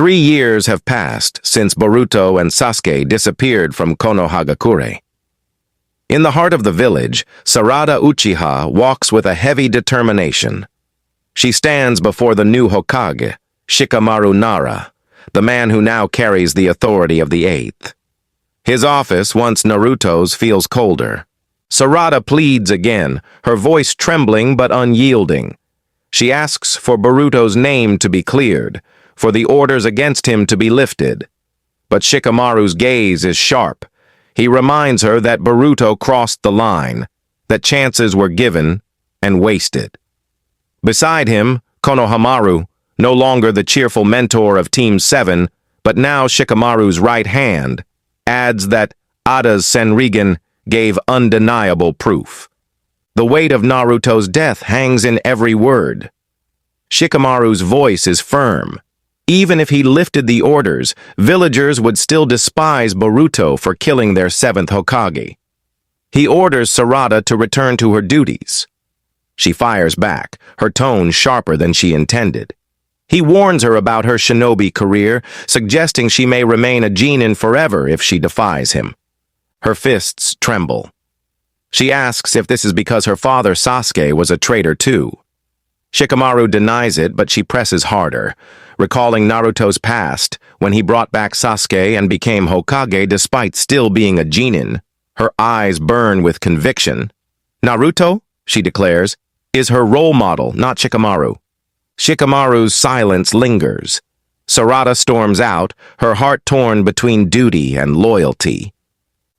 3 years have passed since Boruto and Sasuke disappeared from Konoha. In the heart of the village, Sarada Uchiha walks with a heavy determination. She stands before the new Hokage, Shikamaru Nara, the man who now carries the authority of the Eighth. His office, once Naruto's, feels colder. Sarada pleads again, her voice trembling but unyielding. She asks for Boruto's name to be cleared, for the orders against him to be lifted. But Shikamaru's gaze is sharp. He reminds her that Boruto crossed the line, that chances were given and wasted. Beside him, Konohamaru, no longer the cheerful mentor of Team 7, but now Shikamaru's right hand, adds that Ada's Senrigan gave undeniable proof. The weight of Naruto's death hangs in every word. Shikamaru's voice is firm. Even if he lifted the orders, villagers would still despise Boruto for killing their 7th Hokage. He orders Sarada to return to her duties. She fires back, her tone sharper than she intended. He warns her about her shinobi career, suggesting she may remain a genin forever if she defies him. Her fists tremble. She asks if this is because her father Sasuke was a traitor too. Shikamaru denies it, but she presses harder, recalling Naruto's past when he brought back Sasuke and became Hokage despite still being a genin. Her eyes burn with conviction. Naruto, she declares, is her role model, not Shikamaru. Shikamaru's silence lingers. Sarada storms out, her heart torn between duty and loyalty.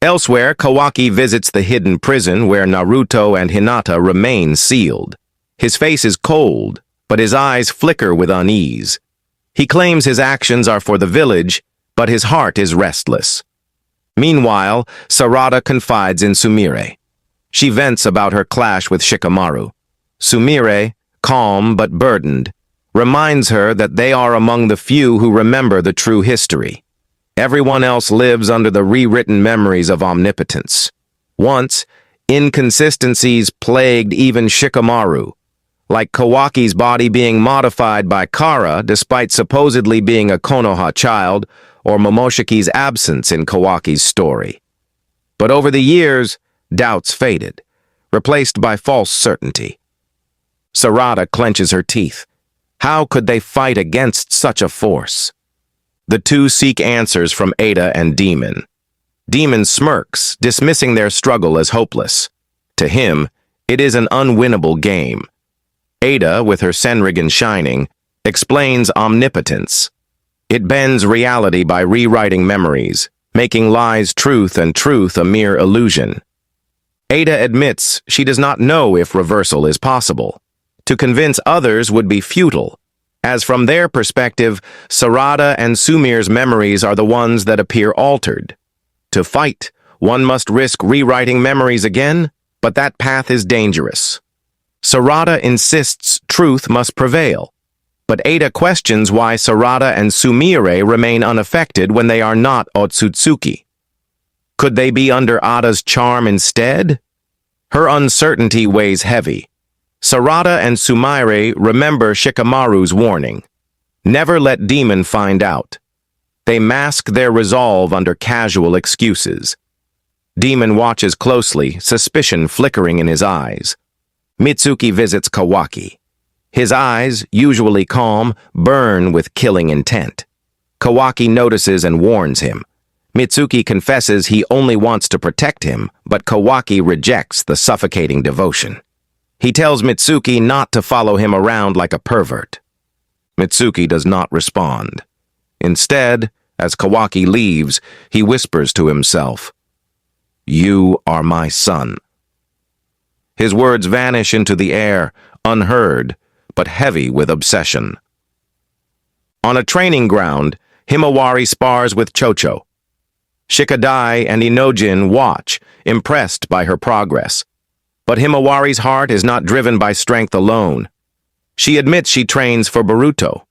Elsewhere, Kawaki visits the hidden prison where Naruto and Hinata remain sealed. His face is cold, but his eyes flicker with unease. He claims his actions are for the village, but his heart is restless. Meanwhile, Sarada confides in Sumire. She vents about her clash with Shikamaru. Sumire, calm but burdened, reminds her that they are among the few who remember the true history. Everyone else lives under the rewritten memories of Omnipotence. Once, inconsistencies plagued even Shikamaru, like Kawaki's body being modified by Kara despite supposedly being a Konoha child, or Momoshiki's absence in Kawaki's story. But over the years, doubts faded, replaced by false certainty. Sarada clenches her teeth. How could they fight against such a force? The two seek answers from Ada and Demon. Demon smirks, dismissing their struggle as hopeless. To him, it is an unwinnable game. Ada, with her Senrigan shining, explains omnipotence. It bends reality by rewriting memories, making lies truth and truth a mere illusion. Ada admits she does not know if reversal is possible. To convince others would be futile, as from their perspective, Sarada and Sumire's memories are the ones that appear altered. To fight, one must risk rewriting memories again, but that path is dangerous. Sarada insists truth must prevail, but Ada questions why Sarada and Sumire remain unaffected when they are not Otsutsuki. Could they be under Ada's charm instead? Her uncertainty weighs heavy. Sarada and Sumire remember Shikamaru's warning. Never let Demon find out. They mask their resolve under casual excuses. Demon watches closely, suspicion flickering in his eyes. Mitsuki visits Kawaki. His eyes, usually calm, burn with killing intent. Kawaki notices and warns him. Mitsuki confesses he only wants to protect him, but Kawaki rejects the suffocating devotion. He tells Mitsuki not to follow him around like a pervert. Mitsuki does not respond. Instead, as Kawaki leaves, he whispers to himself, "You are my son." His words vanish into the air, unheard, but heavy with obsession. On a training ground, Himawari spars with Chocho. Shikadai and Inojin watch, impressed by her progress. But Himawari's heart is not driven by strength alone. She admits she trains for Boruto.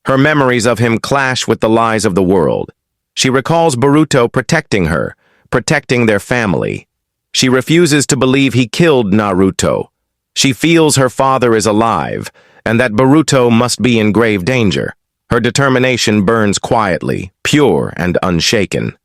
Her memories of him clash with the lies of the world. She recalls Boruto protecting her, protecting their family. She refuses to believe he killed Naruto. She feels her father is alive, and that Boruto must be in grave danger. Her determination burns quietly, pure and unshaken.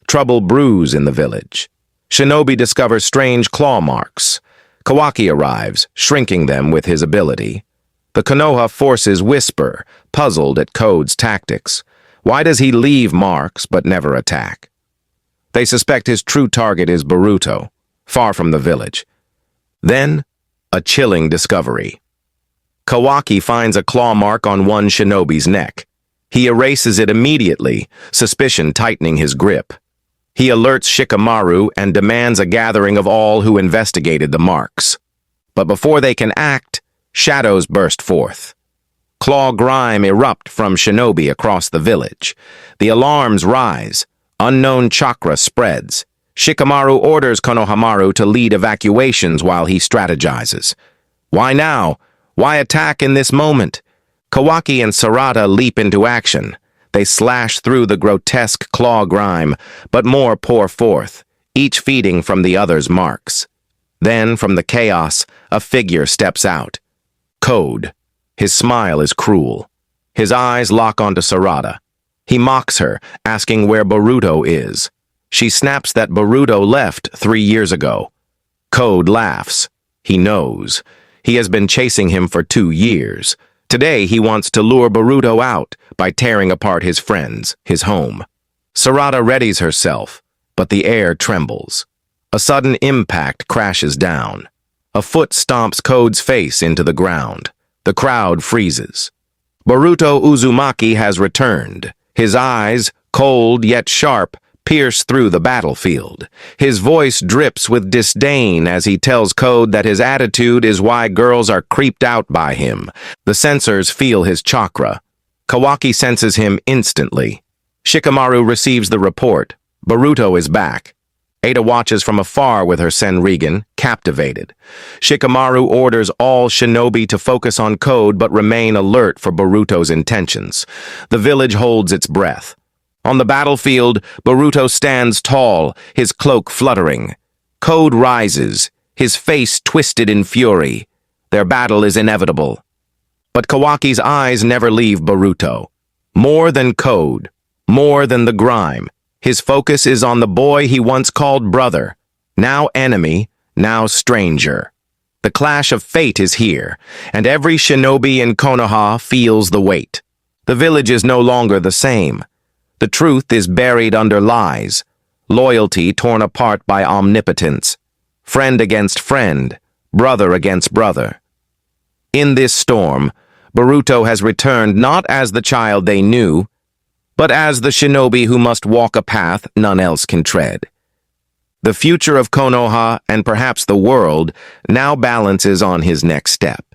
Trouble brews in the village. Shinobi discovers strange claw marks. Kawaki arrives, shrinking them with his ability. The Konoha forces whisper, puzzled at Code's tactics. Why does he leave marks but never attack? They suspect his true target is Boruto, far from the village. Then, a chilling discovery. Kawaki finds a claw mark on one shinobi's neck. He erases it immediately, suspicion tightening his grip. He alerts Shikamaru and demands a gathering of all who investigated the marks. But before they can act, shadows burst forth. Claw grime erupt from shinobi across the village. The alarms rise. Unknown chakra spreads. Shikamaru orders Konohamaru to lead evacuations while he strategizes. Why now? Why attack in this moment? Kawaki and Sarada leap into action. They slash through the grotesque claw grime, but more pour forth, each feeding from the other's marks. Then, from the chaos, a figure steps out. Code. His smile is cruel. His eyes lock onto Sarada. He mocks her, asking where Boruto is. She snaps that Boruto left 3 years ago. Code laughs. He knows. He has been chasing him for 2 years. Today he wants to lure Boruto out by tearing apart his friends, his home. Sarada readies herself, but the air trembles. A sudden impact crashes down. A foot stomps Code's face into the ground. The crowd freezes. Boruto Uzumaki has returned. His eyes, cold yet sharp, pierce through the battlefield. His voice drips with disdain as he tells Code that his attitude is why girls are creeped out by him. The sensors feel his chakra. Kawaki senses him instantly. Shikamaru receives the report. Boruto is back. Ada watches from afar with her Senrigan, captivated. Shikamaru orders all shinobi to focus on Code but remain alert for Boruto's intentions. The village holds its breath. On the battlefield, Boruto stands tall, his cloak fluttering. Code rises, his face twisted in fury. Their battle is inevitable. But Kawaki's eyes never leave Boruto. More than Code, more than the grime. His focus is on the boy he once called brother, now enemy, now stranger. The clash of fate is here, and every shinobi in Konoha feels the weight. The village is no longer the same. The truth is buried under lies, loyalty torn apart by omnipotence, friend against friend, brother against brother. In this storm, Boruto has returned not as the child they knew, but as the shinobi who must walk a path none else can tread. The future of Konoha, and perhaps the world, now balances on his next step.